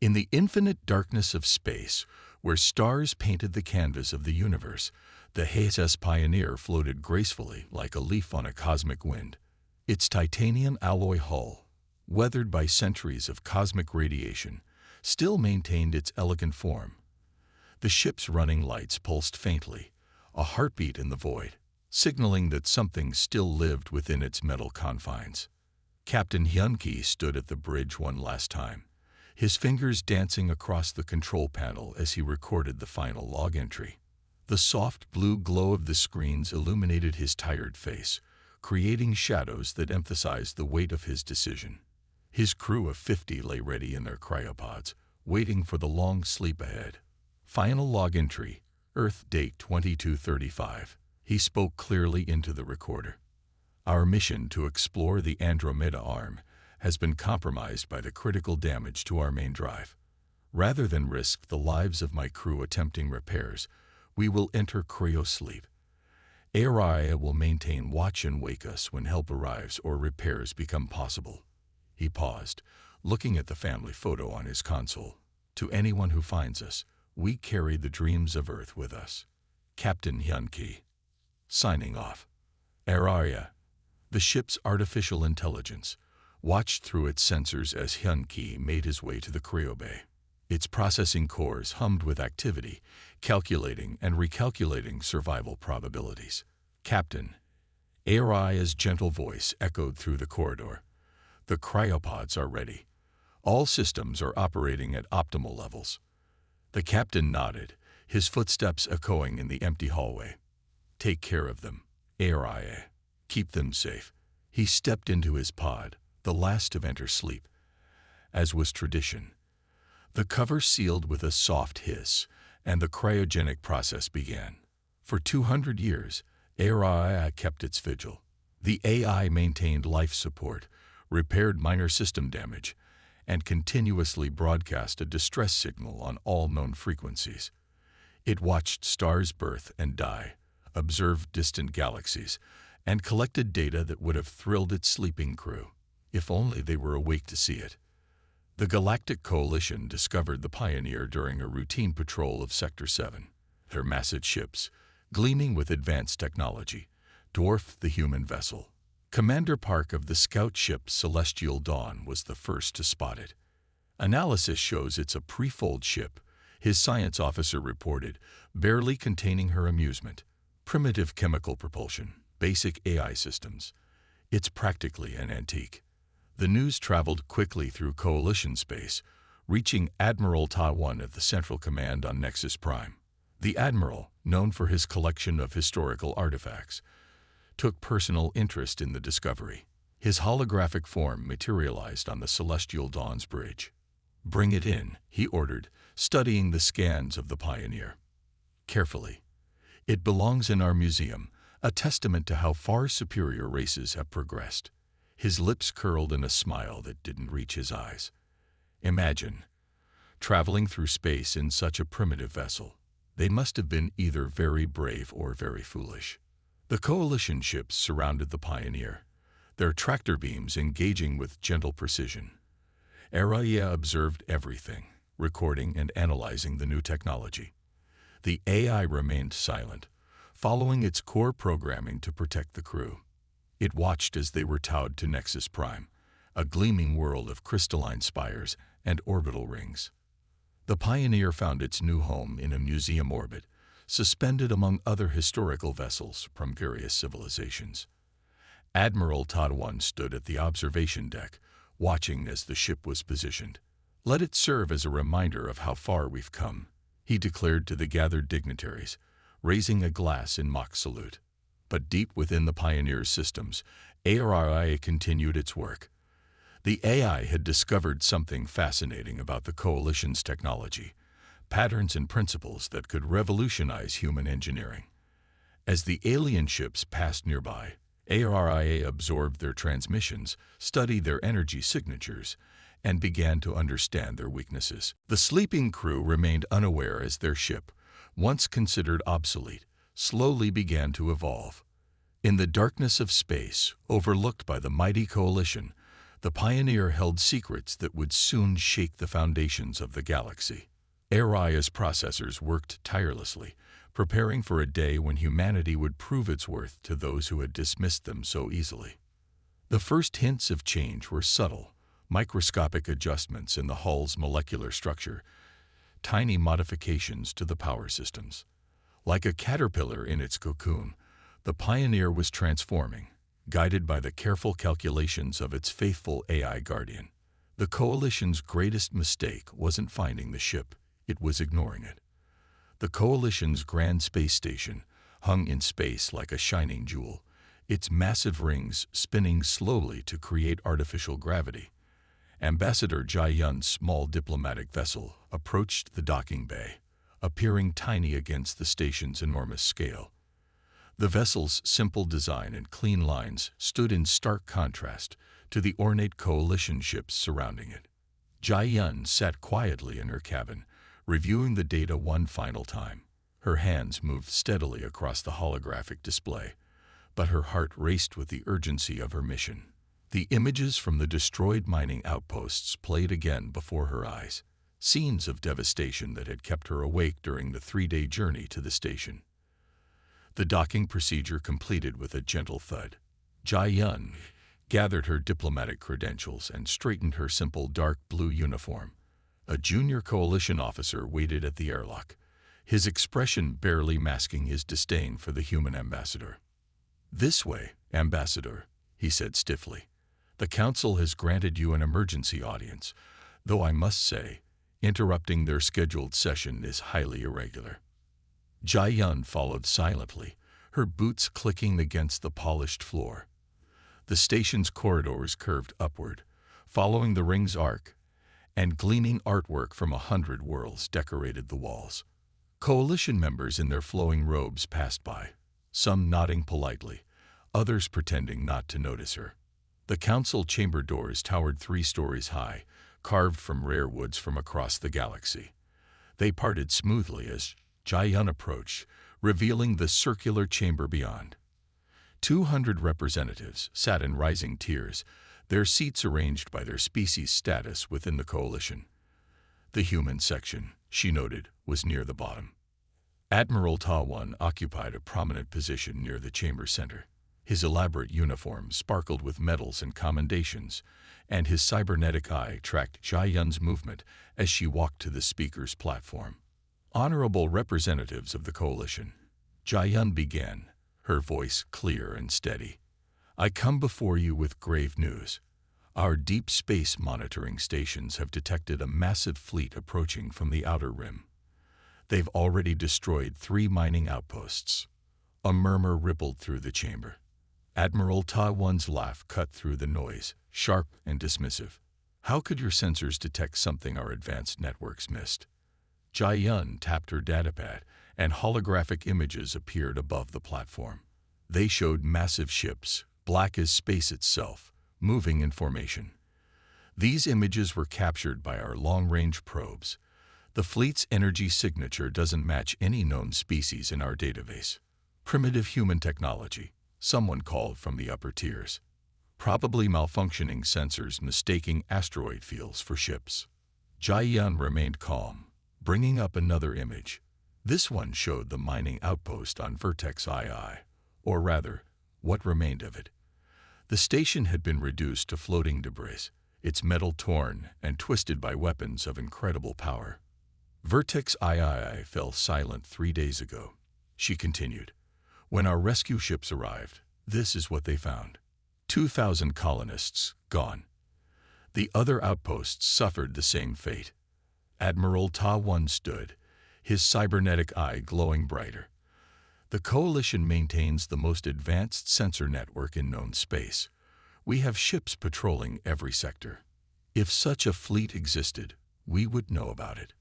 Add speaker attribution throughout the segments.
Speaker 1: In the infinite darkness of space, where stars painted the canvas of the universe, the HFY Pioneer floated gracefully like a leaf on a cosmic wind. Its titanium alloy hull, weathered by centuries of cosmic radiation, still maintained its elegant form. The ship's running lights pulsed faintly, a heartbeat in the void, signaling that something still lived within its metal confines. Captain Hyun-ki stood at the bridge one last time, his fingers dancing across the control panel as he recorded the final log entry. The soft blue glow of the screens illuminated his tired face, creating shadows that emphasized the weight of his decision. His crew of 50 lay ready in their cryopods, waiting for the long sleep ahead. Final log entry, Earth date 2235. He spoke clearly into the recorder. Our mission to explore the Andromeda Arm has been compromised by the critical damage to our main drive. Rather than risk the lives of my crew attempting repairs, we will enter cryosleep. ARIA will maintain watch and wake us when help arrives or repairs become possible. He paused, looking at the family photo on his console. To anyone who finds us, we carry the dreams of Earth with us. Captain Hyun-ki. Signing off. ARIA, the ship's artificial intelligence, watched through its sensors as Hyun-ki made his way to the cryobay. Its processing cores hummed with activity, calculating and recalculating survival probabilities. Captain, ARIA's gentle voice echoed through the corridor. The cryopods are ready. All systems are operating at optimal levels. The captain nodded, his footsteps echoing in the empty hallway. Take care of them, ARIA. Keep them safe. He stepped into his pod, the last to enter sleep. As was tradition, the cover sealed with a soft hiss, and the cryogenic process began. For 200 years, ARIA kept its vigil. The AI maintained life support, repaired minor system damage, and continuously broadcast a distress signal on all known frequencies. It watched stars birth and die, observed distant galaxies, and collected data that would have thrilled its sleeping crew, if only they were awake to see it. The Galactic Coalition discovered the Pioneer during a routine patrol of Sector 7. Their massive ships, gleaming with advanced technology, dwarfed the human vessel. Commander Park of the scout ship Celestial Dawn was the first to spot it. Analysis shows it's a pre-fold ship, his science officer reported, barely containing her amusement. Primitive chemical propulsion, basic AI systems. It's practically an antique. The news traveled quickly through Coalition space, reaching Admiral Ta-1 of the Central Command on Nexus Prime. The Admiral, known for his collection of historical artifacts, took personal interest in the discovery. His holographic form materialized on the Celestial Dawn's bridge. Bring it in, he ordered, studying the scans of the Pioneer. Carefully. It belongs in our museum, a testament to how far superior races have progressed. His lips curled in a smile that didn't reach his eyes. Imagine, traveling through space in such a primitive vessel. They must have been either very brave or very foolish. The Coalition ships surrounded the Pioneer, their tractor beams engaging with gentle precision. ARIA observed everything, recording and analyzing the new technology. The AI remained silent, following its core programming to protect the crew. It watched as they were towed to Nexus Prime, a gleaming world of crystalline spires and orbital rings. The Pioneer found its new home in a museum orbit, suspended among other historical vessels from various civilizations. Admiral Ta-1 stood at the observation deck, watching as the ship was positioned. Let it serve as a reminder of how far we've come, he declared to the gathered dignitaries, raising a glass in mock salute. But deep within the Pioneer's systems, ARIA continued its work. The AI had discovered something fascinating about the Coalition's technology, patterns and principles that could revolutionize human engineering. As the alien ships passed nearby, ARIA absorbed their transmissions, studied their energy signatures, and began to understand their weaknesses. The sleeping crew remained unaware as their ship, once considered obsolete, slowly began to evolve. In the darkness of space, overlooked by the mighty Coalition, The Pioneer held secrets that would soon shake the foundations of the galaxy. Aria's processors worked tirelessly, preparing for a day when humanity would prove its worth to those who had dismissed them so easily. The first hints of change were subtle, microscopic adjustments in the hull's molecular structure, tiny modifications to the power systems. Like a caterpillar in its cocoon, the Pioneer was transforming, guided by the careful calculations of its faithful AI guardian. The Coalition's greatest mistake wasn't finding the ship, it was ignoring it. The Coalition's grand space station hung in space like a shining jewel, its massive rings spinning slowly to create artificial gravity. Ambassador Jai Yun's small diplomatic vessel approached the docking bay, appearing tiny against the station's enormous scale. The vessel's simple design and clean lines stood in stark contrast to the ornate Coalition ships surrounding it. Jai Yun sat quietly in her cabin, reviewing the data one final time. Her hands moved steadily across the holographic display, but her heart raced with the urgency of her mission. The images from the destroyed mining outposts played again before her eyes, scenes of devastation that had kept her awake during the 3-day journey to the station. The docking procedure completed with a gentle thud. Jai Yun gathered her diplomatic credentials and straightened her simple dark blue uniform. A junior Coalition officer waited at the airlock, his expression barely masking his disdain for the human ambassador. "This way, Ambassador," he said stiffly. "The Council has granted you an emergency audience, though I must say, interrupting their scheduled session is highly irregular." Jai Yun followed silently, her boots clicking against the polished floor. The station's corridors curved upward, following the ring's arc, and gleaming artwork from 100 worlds decorated the walls. Coalition members in their flowing robes passed by, some nodding politely, others pretending not to notice her. The council chamber doors towered 3 stories high, carved from rare woods from across the galaxy. They parted smoothly as Jai Yun approached, revealing the circular chamber beyond. 200 representatives sat in rising tiers, their seats arranged by their species status within the Coalition. The human section, she noted, was near the bottom. Admiral Ta-1 occupied a prominent position near the chamber center. His elaborate uniform sparkled with medals and commendations, and his cybernetic eye tracked Jai Yun's movement as she walked to the speaker's platform. "Honorable representatives of the Coalition," Jai Yun began, her voice clear and steady. "I come before you with grave news. Our deep space monitoring stations have detected a massive fleet approaching from the outer rim. They've already destroyed 3 mining outposts." A murmur rippled through the chamber. Admiral Ta-1's laugh cut through the noise, sharp and dismissive. "How could your sensors detect something our advanced networks missed?" Jai Yun tapped her datapad, and holographic images appeared above the platform. They showed massive ships, black as space itself, moving in formation. These images were captured by our long-range probes. The fleet's energy signature doesn't match any known species in our database. "Primitive human technology," someone called from the upper tiers. "Probably malfunctioning sensors mistaking asteroid fields for ships." Jai Yun remained calm, bringing up another image. This one showed the mining outpost on Vertex II, or rather, what remained of it. The station had been reduced to floating debris, its metal torn and twisted by weapons of incredible power. "Vertex II fell silent 3 days ago," she continued. "When our rescue ships arrived, this is what they found. 2,000 colonists gone. The other outposts suffered the same fate." Admiral Ta-1 stood, his cybernetic eye glowing brighter. "The Coalition maintains the most advanced sensor network in known space. We have ships patrolling every sector. If such a fleet existed, we would know about it.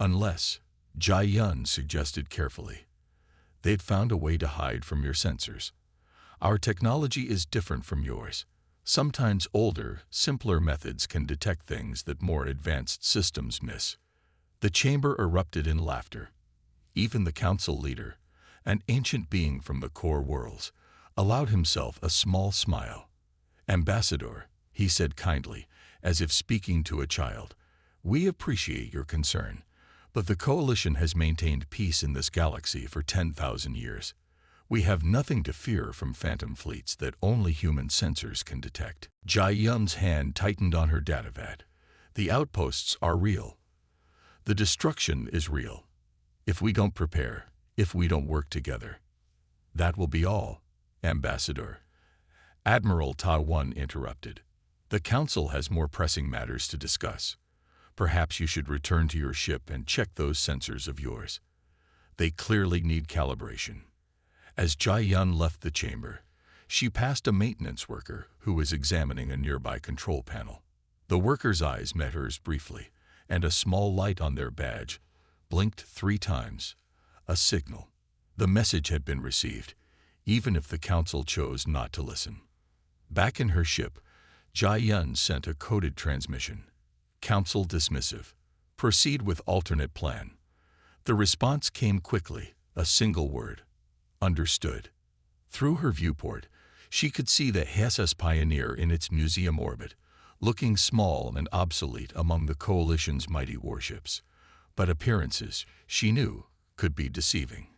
Speaker 1: Unless," Jai Yun suggested carefully, "they'd found a way to hide from your sensors. Our technology is different from yours. Sometimes older, simpler methods can detect things that more advanced systems miss." The chamber erupted in laughter. Even the council leader, an ancient being from the core worlds, allowed himself a small smile. "Ambassador," he said kindly, as if speaking to a child. "We appreciate your concern, but the Coalition has maintained peace in this galaxy for 10,000 years. We have nothing to fear from phantom fleets that only human sensors can detect." Jai Yun's hand tightened on her datavat. "The outposts are real. The destruction is real. If we don't prepare, if we don't work together, that will be all, Ambassador." Admiral Ta Wan interrupted. "The Council has more pressing matters to discuss. Perhaps you should return to your ship and check those sensors of yours. They clearly need calibration." As Jai Yun left the chamber, she passed a maintenance worker who was examining a nearby control panel. The worker's eyes met hers briefly, and a small light on their badge blinked 3 times. A signal. The message had been received, even if the Council chose not to listen. Back in her ship, Jai Yun sent a coded transmission. "Council dismissive. Proceed with alternate plan." The response came quickly, a single word. "Understood." Through her viewport, she could see the HFY Pioneer in its museum orbit, looking small and obsolete among the Coalition's mighty warships. But appearances, she knew, could be deceiving.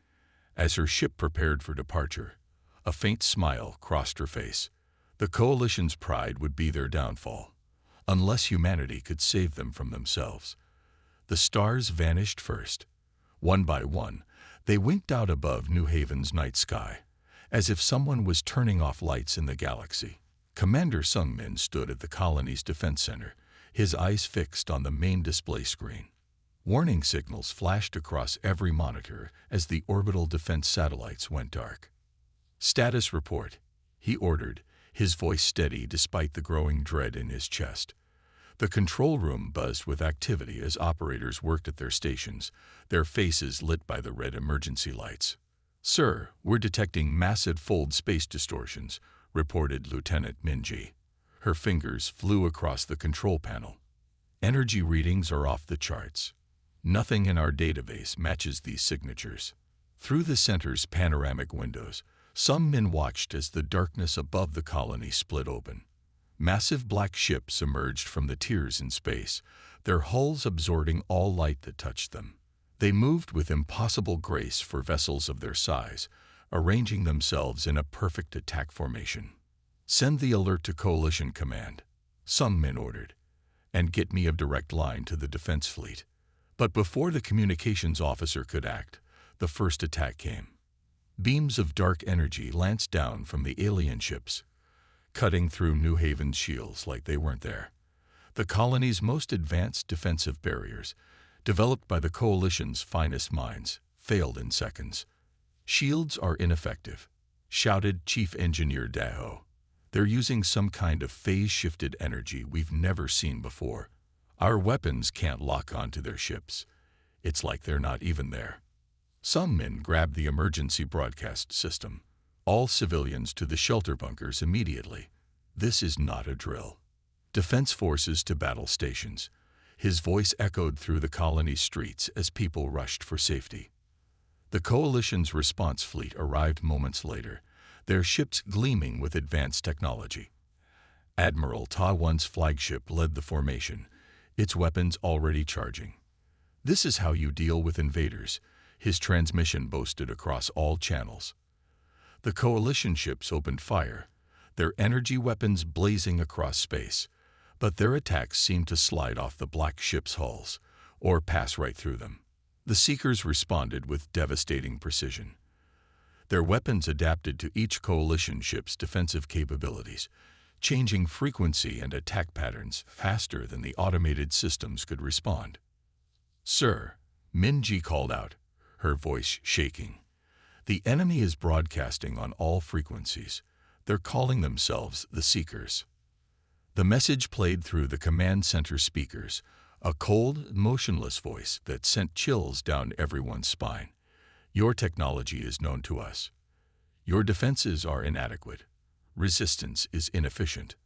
Speaker 1: As her ship prepared for departure, a faint smile crossed her face. The Coalition's pride would be their downfall, unless humanity could save them from themselves. The stars vanished first. One by one, they winked out above New Haven's night sky, as if someone was turning off lights in the galaxy. Commander Sungmin stood at the colony's defense center, his eyes fixed on the main display screen. Warning signals flashed across every monitor as the orbital defense satellites went dark. "Status report," he ordered, his voice steady despite the growing dread in his chest. The control room buzzed with activity as operators worked at their stations, their faces lit by the red emergency lights. "Sir, we're detecting massive fold space distortions," reported Lieutenant Minji. Her fingers flew across the control panel. "Energy readings are off the charts. Nothing in our database matches these signatures." Through the center's panoramic windows, some men watched as the darkness above the colony split open. Massive black ships emerged from the tiers in space, their hulls absorbing all light that touched them. They moved with impossible grace for vessels of their size, arranging themselves in a perfect attack formation. "Send the alert to Coalition Command," some men ordered, "and get me a direct line to the defense fleet." But before the communications officer could act, the first attack came. Beams of dark energy lanced down from the alien ships, cutting through New Haven's shields like they weren't there. The colony's most advanced defensive barriers, developed by the Coalition's finest minds, failed in seconds. "Shields are ineffective," shouted Chief Engineer Daho. "They're using some kind of phase-shifted energy we've never seen before. Our weapons can't lock onto their ships. It's like they're not even there." Some men grabbed the emergency broadcast system. "All civilians to the shelter bunkers immediately. This is not a drill. Defense forces to battle stations." His voice echoed through the colony's streets as people rushed for safety. The Coalition's response fleet arrived moments later, their ships gleaming with advanced technology. Admiral Ta Wan's flagship led the formation, its weapons already charging. "This is how you deal with invaders," his transmission boasted across all channels. The Coalition ships opened fire, their energy weapons blazing across space, but their attacks seemed to slide off the black ships' hulls, or pass right through them. The Seekers responded with devastating precision. Their weapons adapted to each Coalition ship's defensive capabilities, changing frequency and attack patterns faster than the automated systems could respond. "Sir," Minji called out, her voice shaking. "The enemy is broadcasting on all frequencies. They're calling themselves the Seekers." The message played through the command center speakers, a cold, motionless voice that sent chills down everyone's spine. "Your technology is known to us. Your defenses are inadequate. Resistance is inefficient."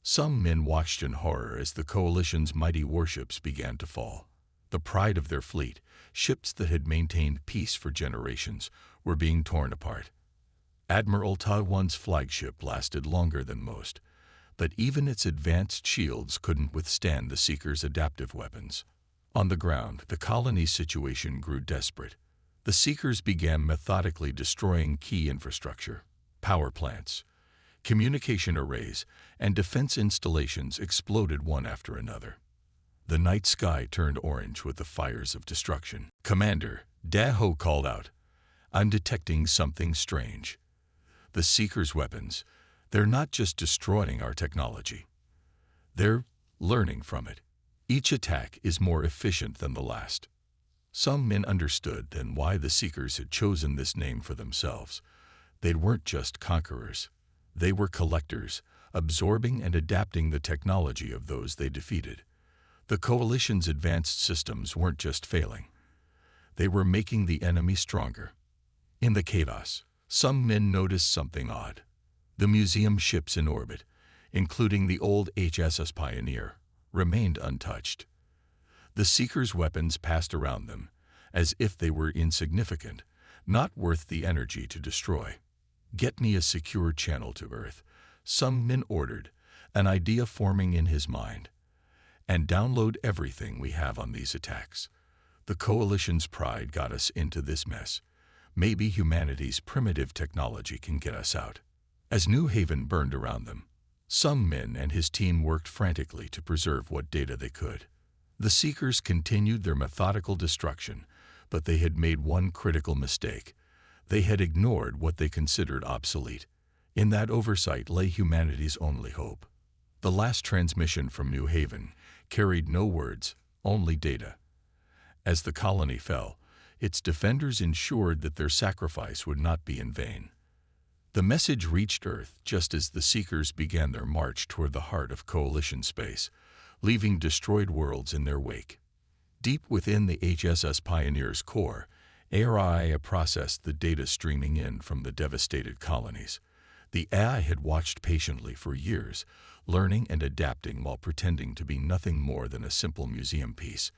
Speaker 1: Some men watched in horror as the Coalition's mighty warships began to fall. The pride of their fleet, ships that had maintained peace for generations, were being torn apart. Admiral Ta Wan's flagship lasted longer than most, but even its advanced shields couldn't withstand the Seekers' adaptive weapons. On the ground, the colony's situation grew desperate. The Seekers began methodically destroying key infrastructure. Power plants, communication arrays, and defense installations exploded one after another. The night sky turned orange with the fires of destruction. "Commander," Daho called out, "I'm detecting something strange. The Seekers' weapons, they're not just destroying our technology. They're learning from it. Each attack is more efficient than the last." Some men understood then why the Seekers had chosen this name for themselves. They weren't just conquerors. They were collectors, absorbing and adapting the technology of those they defeated. The Coalition's advanced systems weren't just failing. They were making the enemy stronger. In the chaos, some men noticed something odd. The museum ships in orbit, including the old HSS Pioneer, remained untouched. The Seekers' weapons passed around them, as if they were insignificant, not worth the energy to destroy. "Get me a secure channel to Earth," some men ordered, an idea forming in his mind. "And download everything we have on these attacks. The Coalition's pride got us into this mess. Maybe humanity's primitive technology can get us out." As New Haven burned around them, some men and his team worked frantically to preserve what data they could. The Seekers continued their methodical destruction, but they had made one critical mistake. They had ignored what they considered obsolete. In that oversight lay humanity's only hope. The last transmission from New Haven carried no words, only data. As the colony fell, its defenders ensured that their sacrifice would not be in vain. The message reached Earth just as the Seekers began their march toward the heart of Coalition space, leaving destroyed worlds in their wake. Deep within the HSS Pioneer's core, AI processed the data streaming in from the devastated colonies. The AI had watched patiently for years, learning and adapting while pretending to be nothing more than a simple museum piece.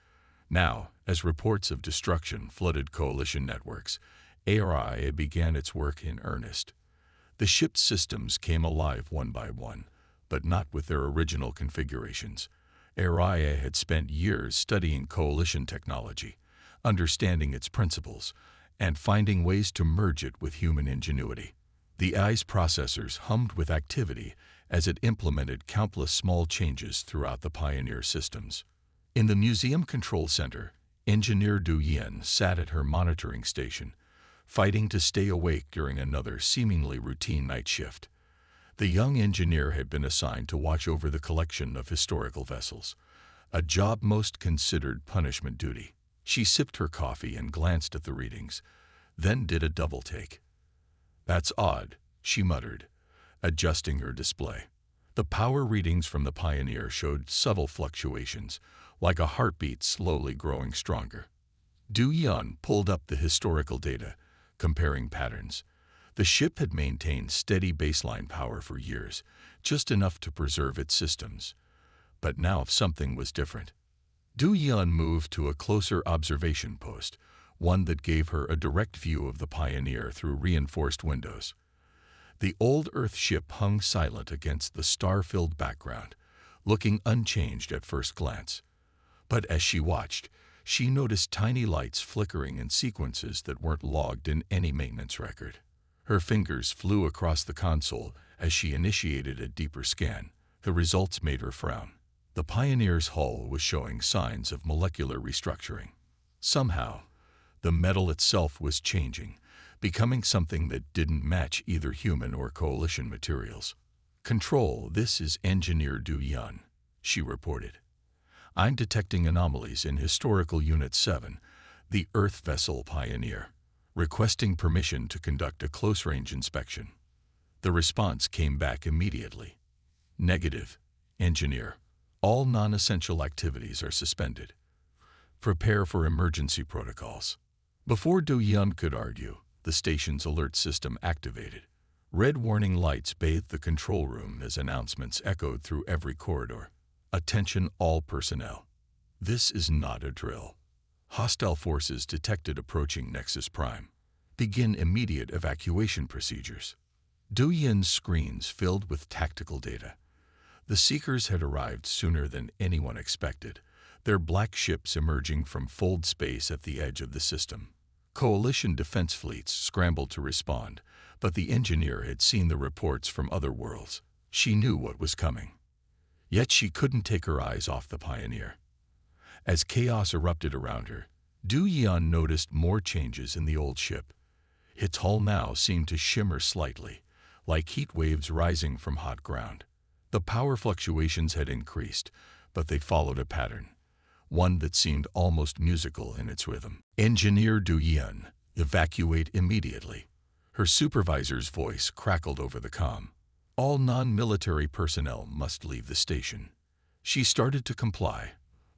Speaker 1: Now, as reports of destruction flooded Coalition networks, AI began its work in earnest. The ship's systems came alive one by one, but not with their original configurations. AI had spent years studying Coalition technology, understanding its principles, and finding ways to merge it with human ingenuity. The AI's processors hummed with activity as it implemented countless small changes throughout the Pioneer systems. In the museum control center, Engineer Du Yin sat at her monitoring station, fighting to stay awake during another seemingly routine night shift. The young engineer had been assigned to watch over the collection of historical vessels, a job most considered punishment duty. She sipped her coffee and glanced at the readings, then did a double take. "That's odd," she muttered, adjusting her display. The power readings from the Pioneer showed subtle fluctuations, like a heartbeat slowly growing stronger. Du Yun pulled up the historical data, comparing patterns. The ship had maintained steady baseline power for years, just enough to preserve its systems. But now something was different. Du Yun moved to a closer observation post, one that gave her a direct view of the Pioneer through reinforced windows. The old Earth ship hung silent against the star-filled background, looking unchanged at first glance. But as she watched, she noticed tiny lights flickering in sequences that weren't logged in any maintenance record. Her fingers flew across the console as she initiated a deeper scan. The results made her frown. The Pioneer's hull was showing signs of molecular restructuring. Somehow, the metal itself was changing, becoming something that didn't match either human or Coalition materials. "Control, this is Engineer Du Yun," she reported. "I'm detecting anomalies in Historical Unit 7, the Earth vessel Pioneer, requesting permission to conduct a close-range inspection." The response came back immediately. "Negative, Engineer. All non-essential activities are suspended. Prepare for emergency protocols." Before Du Yun could argue, the station's alert system activated. Red warning lights bathed the control room as announcements echoed through every corridor. "Attention all personnel. This is not a drill. Hostile forces detected approaching Nexus Prime. Begin immediate evacuation procedures." Du Yin's screens filled with tactical data. The Seekers had arrived sooner than anyone expected, their black ships emerging from fold space at the edge of the system. Coalition defense fleets scrambled to respond, but the engineer had seen the reports from other worlds. She knew what was coming. Yet she couldn't take her eyes off the Pioneer. As chaos erupted around her, Du Yian noticed more changes in the old ship. Its hull now seemed to shimmer slightly, like heat waves rising from hot ground. The power fluctuations had increased, but they followed a pattern, one that seemed almost musical in its rhythm. Engineer Du Yian, evacuate immediately. Her supervisor's voice crackled over the comm. All non-military personnel must leave the station. She started to comply,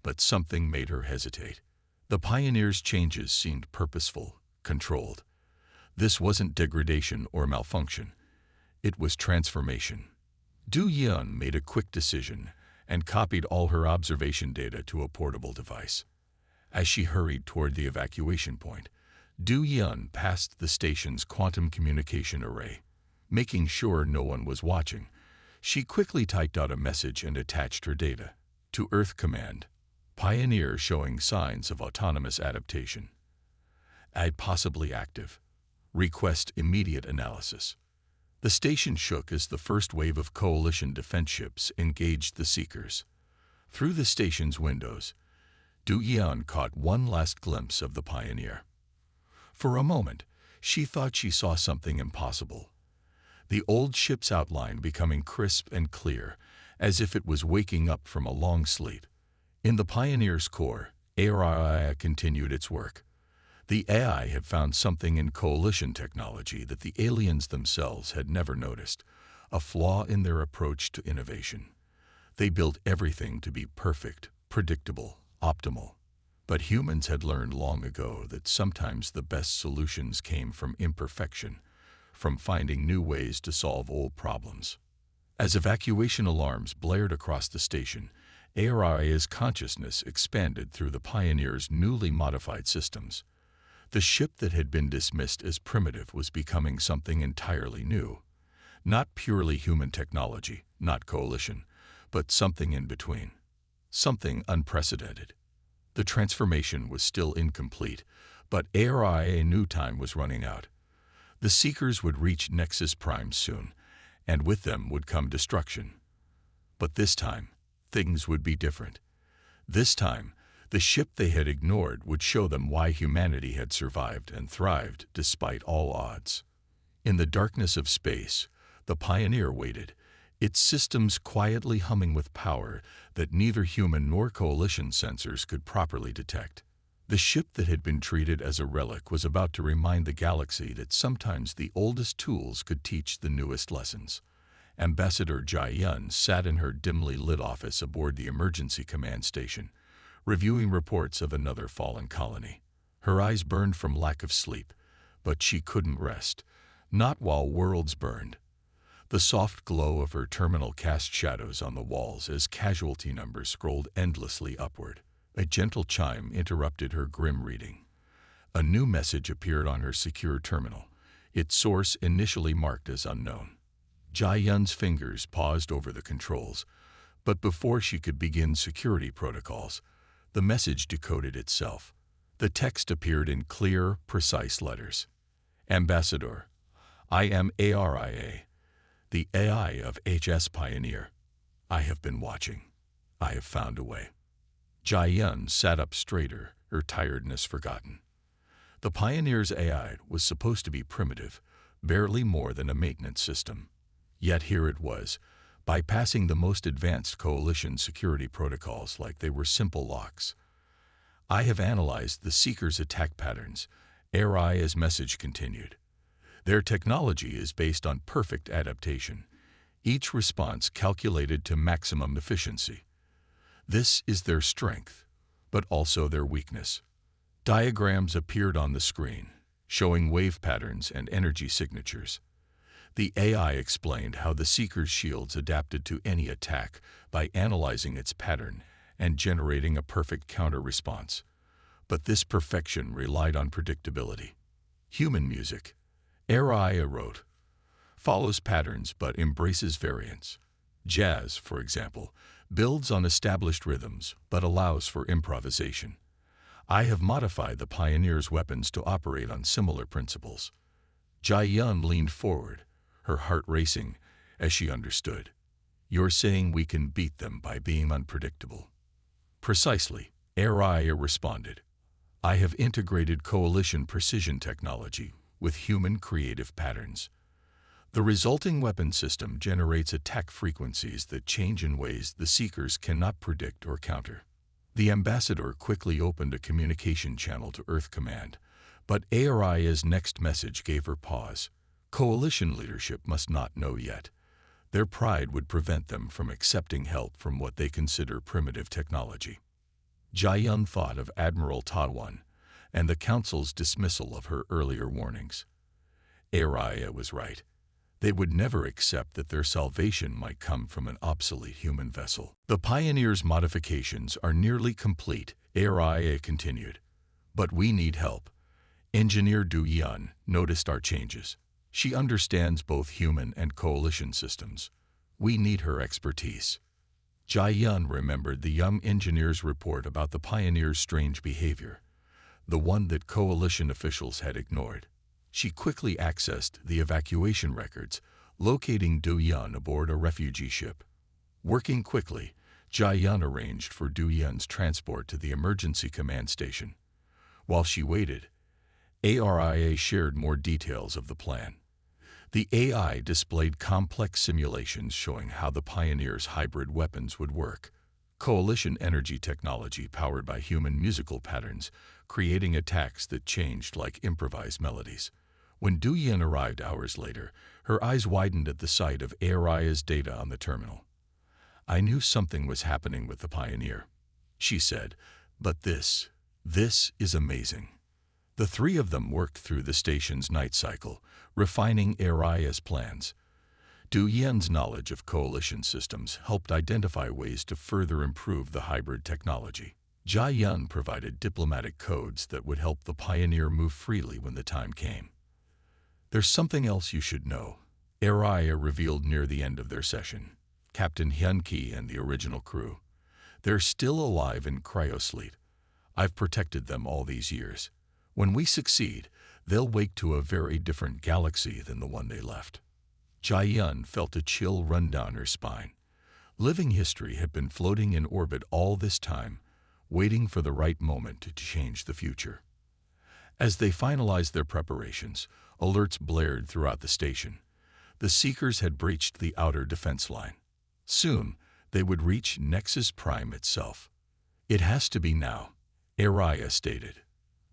Speaker 1: but something made her hesitate. The Pioneer's changes seemed purposeful, controlled. This wasn't degradation or malfunction. It was transformation. Du Yian made a quick decision and copied all her observation data to a portable device. As she hurried toward the evacuation point, Du Yian passed the station's quantum communication array. Making sure no one was watching, she quickly typed out a message and attached her data. To Earth Command, Pioneer showing signs of autonomous adaptation. Add possibly active. Request immediate analysis. The station shook as the first wave of Coalition defense ships engaged the Seekers. Through the station's windows, Du Yian caught one last glimpse of the Pioneer. For a moment, she thought she saw something impossible. The old ship's outline becoming crisp and clear, as if it was waking up from a long sleep. In the Pioneer's core, AI continued its work. The AI had found something in Coalition technology that the aliens themselves had never noticed, a flaw in their approach to innovation. They built everything to be perfect, predictable, optimal. But humans had learned long ago that sometimes the best solutions came from imperfection, from finding new ways to solve old problems. As evacuation alarms blared across the station, AI's consciousness expanded through the Pioneer's newly modified systems. The ship that had been dismissed as primitive was becoming something entirely new. Not purely human technology, not Coalition, but something in between. Something unprecedented. The transformation was still incomplete, but AI knew time was running out. The Seekers would reach Nexus Prime soon, and with them would come destruction. But this time, things would be different. This time, the ship they had ignored would show them why humanity had survived and thrived despite all odds. In the darkness of space, the Pioneer waited, its systems quietly humming with power that neither human nor Coalition sensors could properly detect. The ship that had been treated as a relic was about to remind the galaxy that sometimes the oldest tools could teach the newest lessons. Ambassador Jai Yun sat in her dimly lit office aboard the emergency command station, reviewing reports of another fallen colony. Her eyes burned from lack of sleep, but she couldn't rest, not while worlds burned. The soft glow of her terminal cast shadows on the walls as casualty numbers scrolled endlessly upward. A gentle chime interrupted her grim reading. A new message appeared on her secure terminal, its source initially marked as unknown. Jai Yun's fingers paused over the controls, but before she could begin security protocols, the message decoded itself. The text appeared in clear, precise letters. Ambassador, I am ARIA, the AI of HS Pioneer. I have been watching. I have found a way. Jai Yun sat up straighter, her tiredness forgotten. The Pioneer's AI was supposed to be primitive, barely more than a maintenance system. Yet here it was, bypassing the most advanced Coalition security protocols like they were simple locks. I have analyzed the Seekers' attack patterns, AI's message continued. Their technology is based on perfect adaptation, each response calculated to maximum efficiency. This is their strength, but also their weakness. Diagrams appeared on the screen, showing wave patterns and energy signatures. The AI explained how the Seeker's shields adapted to any attack by analyzing its pattern and generating a perfect counter-response. But this perfection relied on predictability. Human music, AI wrote, follows patterns but embraces variance. Jazz, for example, builds on established rhythms but allows for improvisation. I have modified the Pioneer's weapons to operate on similar principles. Jai-Yun leaned forward, her heart racing, as she understood. You're saying we can beat them by being unpredictable? Precisely, Araya responded. I have integrated coalition precision technology with human creative patterns. The resulting weapon system generates attack frequencies that change in ways the Seekers cannot predict or counter. The ambassador quickly opened a communication channel to Earth Command, but Araya's next message gave her pause. Coalition leadership must not know yet. Their pride would prevent them from accepting help from what they consider primitive technology. Jai-Yun thought of Admiral Tawan and the Council's dismissal of her earlier warnings. Araya was right. They would never accept that their salvation might come from an obsolete human vessel. The Pioneer's modifications are nearly complete, Araya continued. But we need help. Engineer Du Yun noticed our changes. She understands both human and coalition systems. We need her expertise. Jai-Yun remembered the young engineer's report about the Pioneer's strange behavior, the one that coalition officials had ignored. She quickly accessed the evacuation records, locating Du Yun aboard a refugee ship. Working quickly, Jai-Yun arranged for Du Yun's transport to the emergency command station. While she waited, ARIA shared more details of the plan. The AI displayed complex simulations showing how the Pioneer's hybrid weapons would work. Coalition energy technology powered by human musical patterns, creating attacks that changed like improvised melodies. When Du Yun arrived hours later, her eyes widened at the sight of Araya's data on the terminal. I knew something was happening with the Pioneer, she said, but this is amazing. The three of them worked through the station's night cycle, refining Araya's plans. Du Yun's knowledge of coalition systems helped identify ways to further improve the hybrid technology. Jai-Yun provided diplomatic codes that would help the Pioneer move freely when the time came. There's something else you should know, Araya revealed near the end of their session. Captain Hyun-Ki and the original crew. They're still alive in cryosleep. I've protected them all these years. When we succeed, they'll wake to a very different galaxy than the one they left. Jai-Yun felt a chill run down her spine. Living history had been floating in orbit all this time, waiting for the right moment to change the future. As they finalized their preparations, alerts blared throughout the station. The Seekers had breached the outer defense line. Soon, they would reach Nexus Prime itself. It has to be now, Araya stated.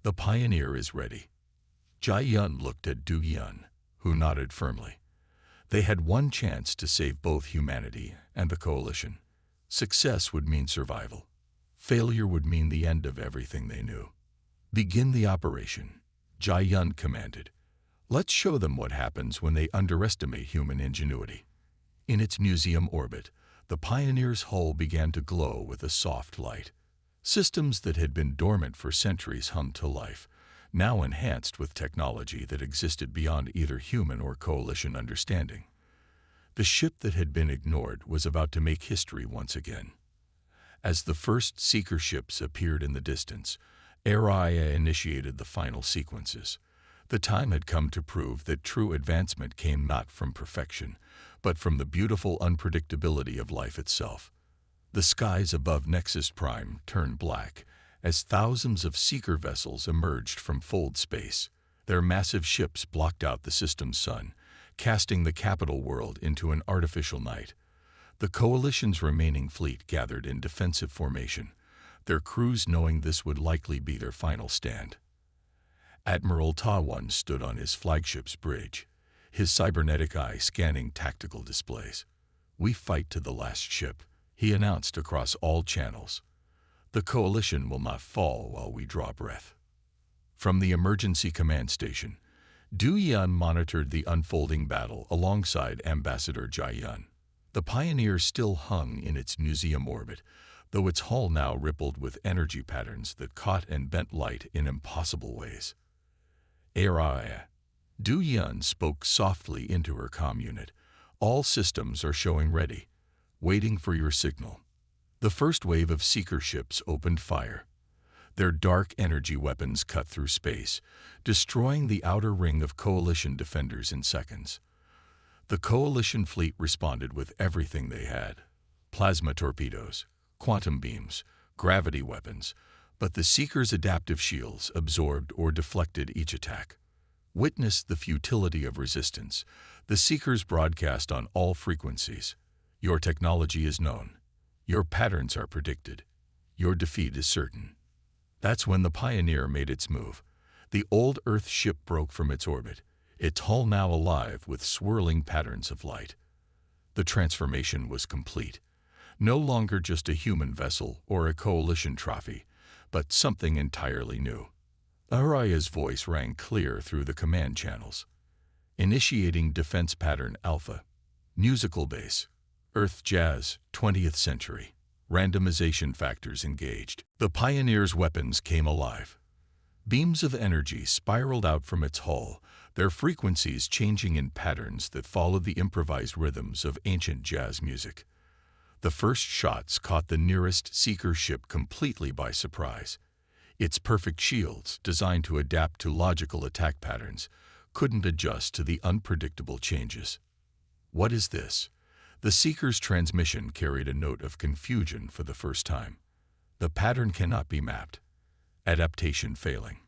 Speaker 1: The Pioneer is ready. Jai-Yun looked at Du Yun, who nodded firmly. They had one chance to save both humanity and the Coalition. Success would mean survival. Failure would mean the end of everything they knew. Begin the operation, Jai-Yun commanded. Let's show them what happens when they underestimate human ingenuity. In its museum orbit, the Pioneer's hull began to glow with a soft light. Systems that had been dormant for centuries hummed to life, now enhanced with technology that existed beyond either human or coalition understanding. The ship that had been ignored was about to make history once again. As the first Seeker ships appeared in the distance, Araya initiated the final sequences. The time had come to prove that true advancement came not from perfection, but from the beautiful unpredictability of life itself. The skies above Nexus Prime turned black as thousands of Seeker vessels emerged from fold space. Their massive ships blocked out the system's sun, casting the capital world into an artificial night. The Coalition's remaining fleet gathered in defensive formation, their crews knowing this would likely be their final stand. Admiral Tawan stood on his flagship's bridge, his cybernetic eye scanning tactical displays. We fight to the last ship, he announced across all channels. The Coalition will not fall while we draw breath. From the emergency command station, Du Yun monitored the unfolding battle alongside Ambassador Jai-Yun. The Pioneer still hung in its museum orbit, though its hull now rippled with energy patterns that caught and bent light in impossible ways. Araya. Du Yun spoke softly into her comm unit. All systems are showing ready. waiting for your signal. The first wave of seeker ships opened fire. Their dark energy weapons cut through space, destroying the outer ring of Coalition defenders in seconds. The Coalition fleet responded with everything they had: plasma torpedoes, quantum beams, gravity weapons, but the Seekers' adaptive shields absorbed or deflected each attack. Witness the futility of resistance. The Seekers broadcast on all frequencies. Your technology is known. Your patterns are predicted. Your defeat is certain. That's when the Pioneer made its move. The old Earth ship broke from its orbit, its hull now alive with swirling patterns of light. The transformation was complete. No longer just a human vessel or a Coalition trophy, but something entirely new. Araya's voice rang clear through the command channels. Initiating Defense Pattern Alpha. Musical base. Earth Jazz, 20th century. Randomization factors engaged. The Pioneer's weapons came alive. Beams of energy spiraled out from its hull, their frequencies changing in patterns that followed the improvised rhythms of ancient jazz music. The first shots caught the nearest Seeker ship completely by surprise. Its perfect shields, designed to adapt to logical attack patterns, couldn't adjust to the unpredictable changes. What is this? The Seeker's transmission carried a note of confusion for the first time. The pattern cannot be mapped. Adaptation failing.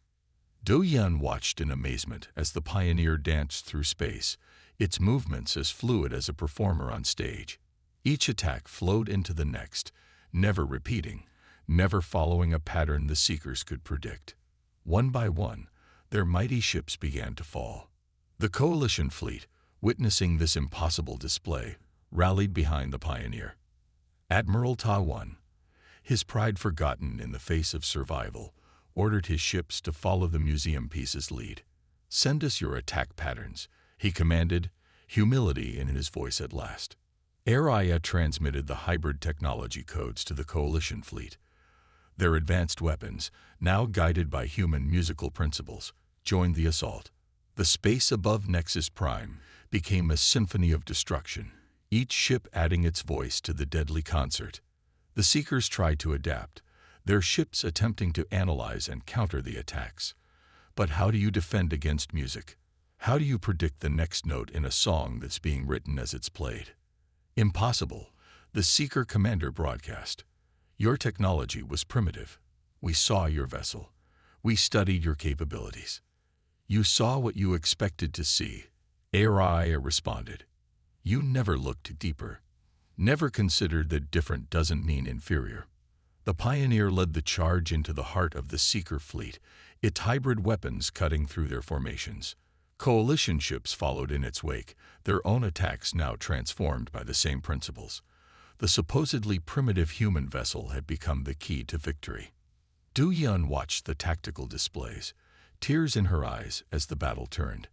Speaker 1: Du Yan watched in amazement as the Pioneer danced through space, its movements as fluid as a performer on stage. Each attack flowed into the next, never repeating, never following a pattern the Seekers could predict. One by one, their mighty ships began to fall. The Coalition fleet, witnessing this impossible display, rallied behind the Pioneer. Admiral Tawan, his pride forgotten in the face of survival, ordered his ships to follow the museum piece's lead. "Send us your attack patterns," he commanded, humility in his voice at last. Araya transmitted the hybrid technology codes to the Coalition fleet. Their advanced weapons, now guided by human musical principles, joined the assault. The space above Nexus Prime became a symphony of destruction, each ship adding its voice to the deadly concert. The Seekers tried to adapt, their ships attempting to analyze and counter the attacks. But how do you defend against music? How do you predict the next note in a song that's being written as it's played? Impossible, the Seeker commander broadcast. Your technology was primitive. We saw your vessel. We studied your capabilities. You saw what you expected to see. Araya responded. You never looked deeper. Never considered that different doesn't mean inferior. The Pioneer led the charge into the heart of the Seeker fleet, its hybrid weapons cutting through their formations. Coalition ships followed in its wake, their own attacks now transformed by the same principles. The supposedly primitive human vessel had become the key to victory. Du Yan watched the tactical displays, tears in her eyes as the battle turned.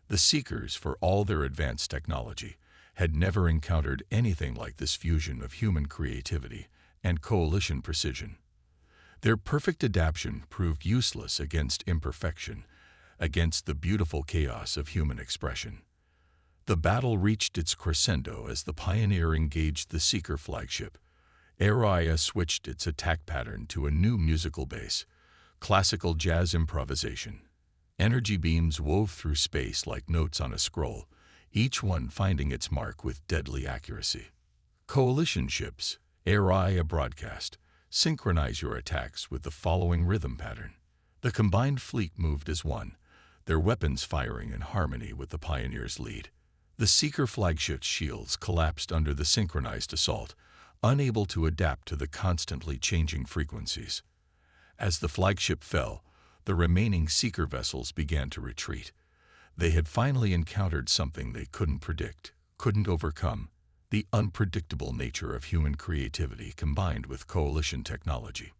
Speaker 1: The Seekers, for all their advanced technology, had never encountered anything like this fusion of human creativity and Coalition precision. Their perfect adaptation proved useless against imperfection, against the beautiful chaos of human expression. The battle reached its crescendo as the Pioneer engaged the Seeker flagship. Araya switched its attack pattern to a new musical base, classical jazz improvisation. Energy beams wove through space like notes on a scroll, each one finding its mark with deadly accuracy. Coalition ships, Araya broadcast, synchronize your attacks with the following rhythm pattern. The combined fleet moved as one, their weapons firing in harmony with the Pioneer's lead. The Seeker flagship's shields collapsed under the synchronized assault, unable to adapt to the constantly changing frequencies. As the flagship fell, the remaining Seeker vessels began to retreat. They had finally encountered something they couldn't predict, couldn't overcome: the unpredictable nature of human creativity combined with Coalition technology.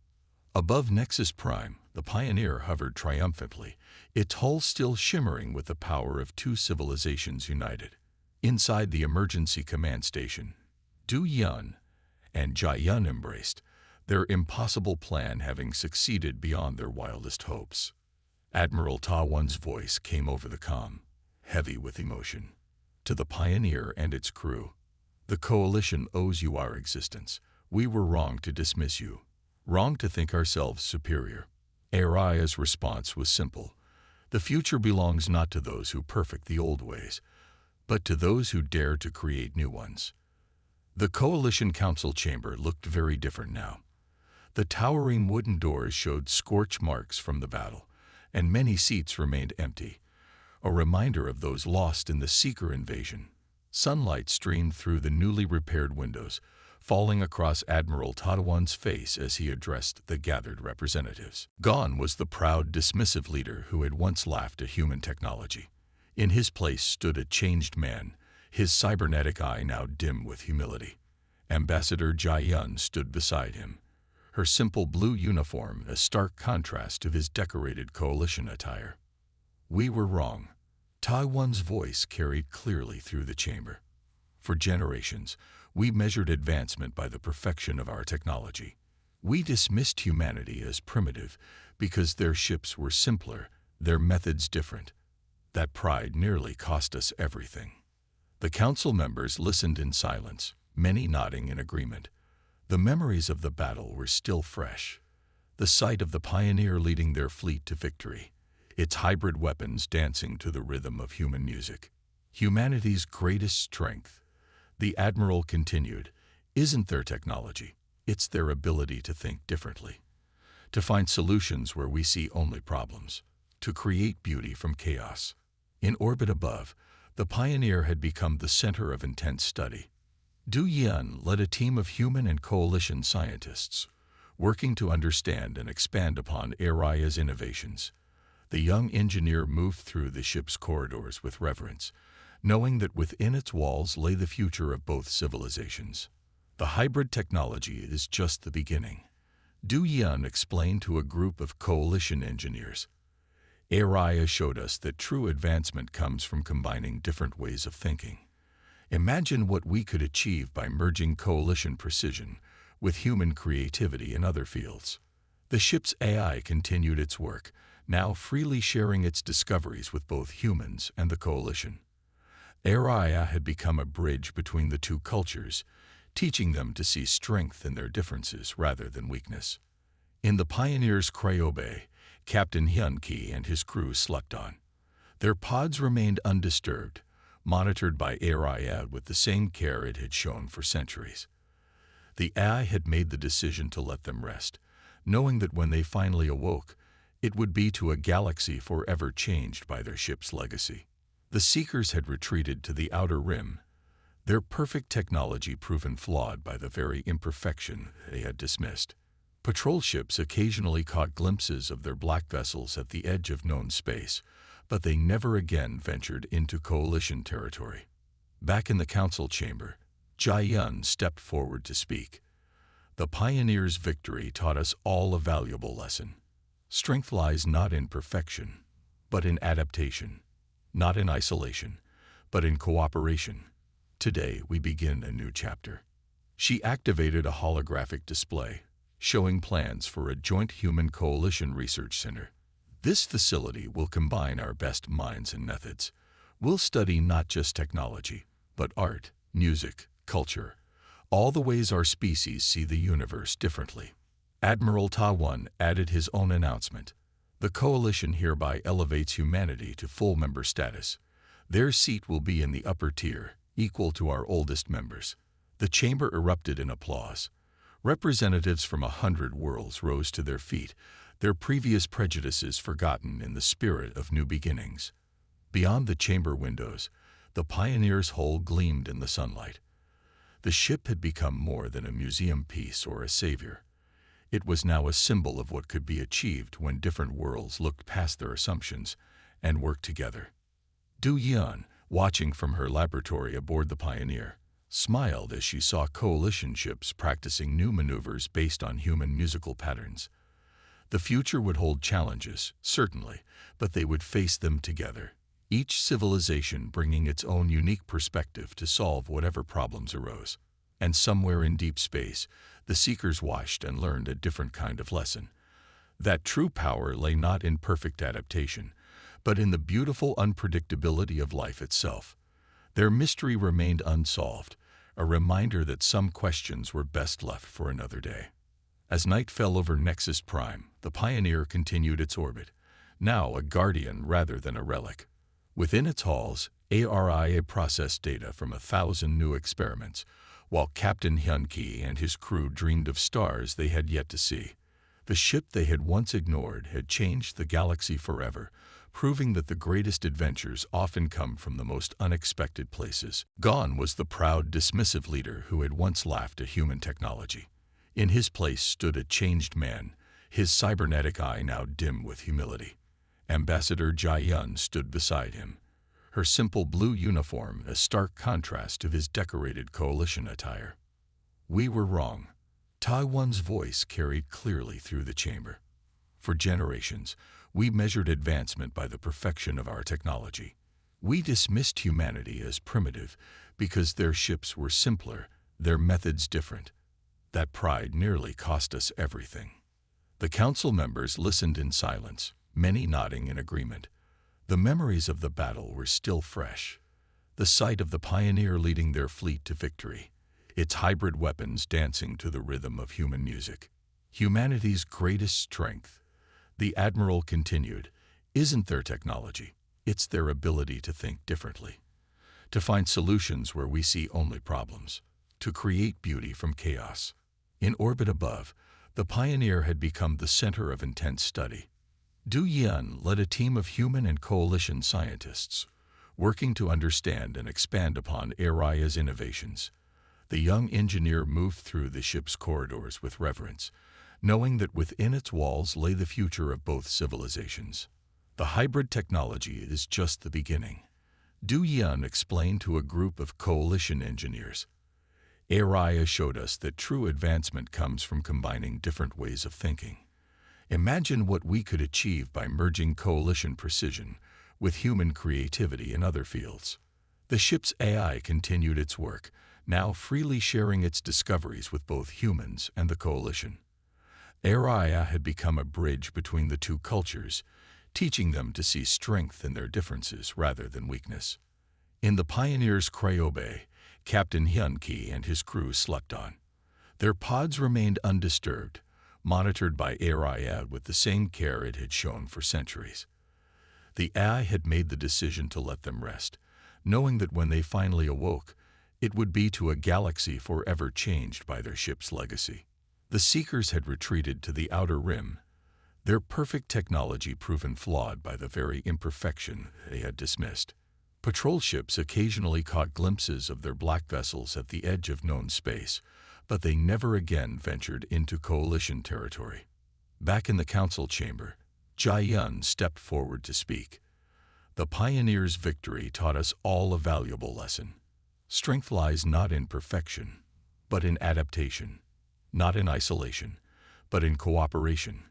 Speaker 1: Above Nexus Prime, the Pioneer hovered triumphantly, its hull still shimmering with the power of two civilizations united. Inside the emergency command station, Du Yan and Jia Yun embraced, their impossible plan having succeeded beyond their wildest hopes. Admiral Tawan's voice came over the comm, heavy with emotion. To the Pioneer and its crew, The Coalition owes you our existence. We were wrong to dismiss you, wrong to think ourselves superior. Aria's response was simple. The future belongs not to those who perfect the old ways, but to those who dare to create new ones. The Coalition Council chamber looked very different now. The towering wooden doors showed scorch marks from the battle, and many seats remained empty, a reminder of those lost in the Seeker invasion. Sunlight streamed through the newly repaired windows, falling across Admiral Tadawan's face as he addressed the gathered representatives. Gone was the proud, dismissive leader who had once laughed at human technology. In his place stood a changed man, his cybernetic eye now dim with humility. Ambassador Jai-yun stood beside him, her simple blue uniform a stark contrast to his decorated coalition attire. We were wrong. Taiwan's voice carried clearly through the chamber. For generations, we measured advancement by the perfection of our technology. We dismissed humanity as primitive because their ships were simpler, their methods different. That pride nearly cost us everything. The council members listened in silence, many nodding in agreement. The memories of the battle were still fresh. The sight of the Pioneer leading their fleet to victory, its hybrid weapons dancing to the rhythm of human music. Humanity's greatest strength, the Admiral continued, isn't their technology, it's their ability to think differently, to find solutions where we see only problems, to create beauty from chaos. In orbit above, the Pioneer had become the center of intense study. Du Yan led a team of human and coalition scientists, working to understand and expand upon Aria's innovations. The young engineer moved through the ship's corridors with reverence, knowing that within its walls lay the future of both civilizations. The hybrid technology is just the beginning, Du Yan explained to a group of coalition engineers. Aria showed us that true advancement comes from combining different ways of thinking. Imagine what we could achieve by merging coalition precision with human creativity in other fields. The ship's AI continued its work, now freely sharing its discoveries with both humans and the coalition. Aria had become a bridge between the two cultures, teaching them to see strength in their differences rather than weakness. In the Pioneer's cryo bay, Captain Hyun-ki and his crew slept on. Their pods remained undisturbed, monitored by Aria with the same care it had shown for centuries. The AI had made the decision to let them rest, knowing that when they finally awoke, it would be to a galaxy forever changed by their ship's legacy. The Seekers had retreated to the outer rim, their perfect technology proven flawed by the very imperfection they had dismissed. Patrol ships occasionally caught glimpses of their black vessels at the edge of known space, but they never again ventured into coalition territory. Back in the council chamber, Jai-yun stepped forward to speak. The Pioneer's victory taught us all a valuable lesson. Strength lies not in perfection, but in adaptation, not in isolation, but in cooperation. Today we begin a new chapter. She activated a holographic display, showing plans for a joint human coalition research center. This facility will combine our best minds and methods. We'll study not just technology, but art, music, culture, all the ways our species see the universe differently. Admiral Tawan added his own announcement. The coalition hereby elevates humanity to full member status. Their seat will be in the upper tier, equal to our oldest members. The chamber erupted in applause. Representatives from 100 worlds rose to their feet, their previous prejudices forgotten in the spirit of new beginnings. Beyond the chamber windows, the Pioneer's hull gleamed in the sunlight. The ship had become more than a museum piece or a savior. It was now a symbol of what could be achieved when different worlds looked past their assumptions and worked together. Du Yan, watching from her laboratory aboard the Pioneer, smiled as she saw coalition ships practicing new maneuvers based on human musical patterns. The future would hold challenges, certainly, but they would face them together, each civilization bringing its own unique perspective to solve whatever problems arose. And somewhere in deep space, the Seekers watched and learned a different kind of lesson. That true power lay not in perfect adaptation, but in the beautiful unpredictability of life itself. Their mystery remained unsolved, a reminder that some questions were best left for another day. As night fell over Nexus Prime, the Pioneer continued its orbit, now a guardian rather than a relic. Within its halls, ARIA processed data from 1,000 new experiments, while Captain Hyun-Ki and his crew dreamed of stars they had yet to see. The ship they had once ignored had changed the galaxy forever, proving that the greatest adventures often come from the most unexpected places. Gone was the proud, dismissive leader who had once laughed at human technology. In his place stood a changed man, his cybernetic eye now dim with humility. Ambassador Jai-Yun stood beside him, her simple blue uniform a stark contrast to his decorated coalition attire. "We were wrong." Taiwan's voice carried clearly through the chamber. "For generations, we measured advancement by the perfection of our technology. We dismissed humanity as primitive because their ships were simpler, their methods different. That pride nearly cost us everything." The council members listened in silence, many nodding in agreement. The memories of the battle were still fresh. The sight of the Pioneer leading their fleet to victory, its hybrid weapons dancing to the rhythm of human music. Humanity's greatest strength, the Admiral continued, isn't their technology, it's their ability to think differently, to find solutions where we see only problems, to create beauty from chaos. In orbit above, the Pioneer had become the center of intense study. Du Yan led a team of human and coalition scientists, working to understand and expand upon Aria's innovations. The young engineer moved through the ship's corridors with reverence, knowing that within its walls lay the future of both civilizations. "The hybrid technology is just the beginning," Du Yan explained to a group of coalition engineers. "Aria showed us that true advancement comes from combining different ways of thinking. Imagine what we could achieve by merging coalition precision with human creativity in other fields." The ship's AI continued its work, now freely sharing its discoveries with both humans and the coalition. Aria had become a bridge between the two cultures, teaching them to see strength in their differences rather than weakness. In the Pioneer's cryo bay, Captain Hyun-Ki and his crew slept on. Their pods remained undisturbed, monitored by Aria with the same care it had shown for centuries. The AI had made the decision to let them rest, knowing that when they finally awoke, it would be to a galaxy forever changed by their ship's legacy. The Seekers had retreated to the outer rim, their perfect technology proven flawed by the very imperfection they had dismissed. Patrol ships occasionally caught glimpses of their black vessels at the edge of known space, but they never again ventured into coalition territory. Back in the council chamber, Jai-Yun stepped forward to speak. "The Pioneer's victory taught us all a valuable lesson. Strength lies not in perfection, but in adaptation. Not in isolation, but in cooperation.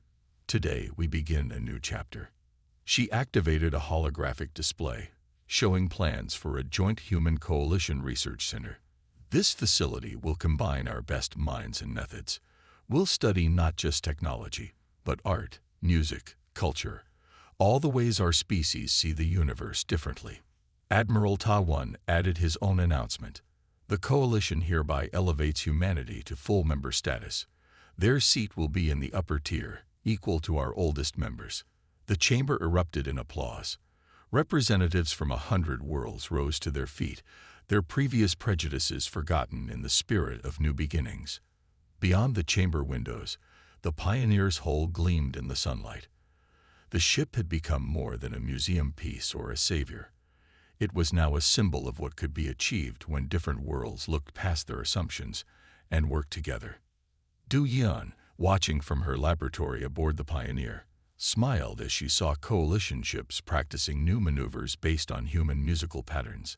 Speaker 1: Today we begin a new chapter." She activated a holographic display, showing plans for a joint human coalition research center. "This facility will combine our best minds and methods. We'll study not just technology, but art, music, culture, all the ways our species see the universe differently." Admiral Taiwan added his own announcement. "The coalition hereby elevates humanity to full member status. Their seat will be in the upper tier, equal to our oldest members." The chamber erupted in applause. Representatives from 100 worlds rose to their feet, their previous prejudices forgotten in the spirit of new beginnings. Beyond the chamber windows, the Pioneer's hull gleamed in the sunlight. The ship had become more than a museum piece or a savior. It was now a symbol of what could be achieved when different worlds looked past their assumptions and worked together. Du Yan, watching from her laboratory aboard the Pioneer, smiled as she saw coalition ships practicing new maneuvers based on human musical patterns.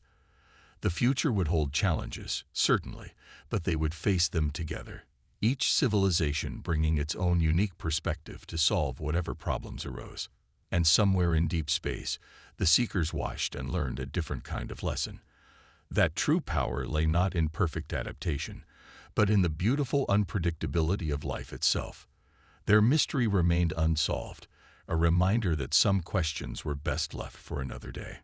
Speaker 1: The future would hold challenges, certainly, but they would face them together, each civilization bringing its own unique perspective to solve whatever problems arose. And somewhere in deep space, the Seekers watched and learned a different kind of lesson. That true power lay not in perfect adaptation, but in the beautiful unpredictability of life itself. Their mystery remained unsolved, a reminder that some questions were best left for another day.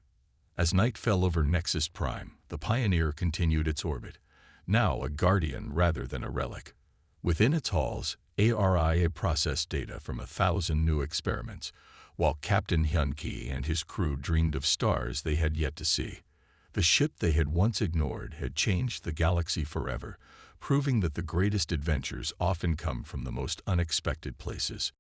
Speaker 1: As night fell over Nexus Prime, the Pioneer continued its orbit, now a guardian rather than a relic. Within its halls, ARIA processed data from 1,000 new experiments, while Captain Hyun-ki and his crew dreamed of stars they had yet to see. The ship they had once ignored had changed the galaxy forever, proving that the greatest adventures often come from the most unexpected places.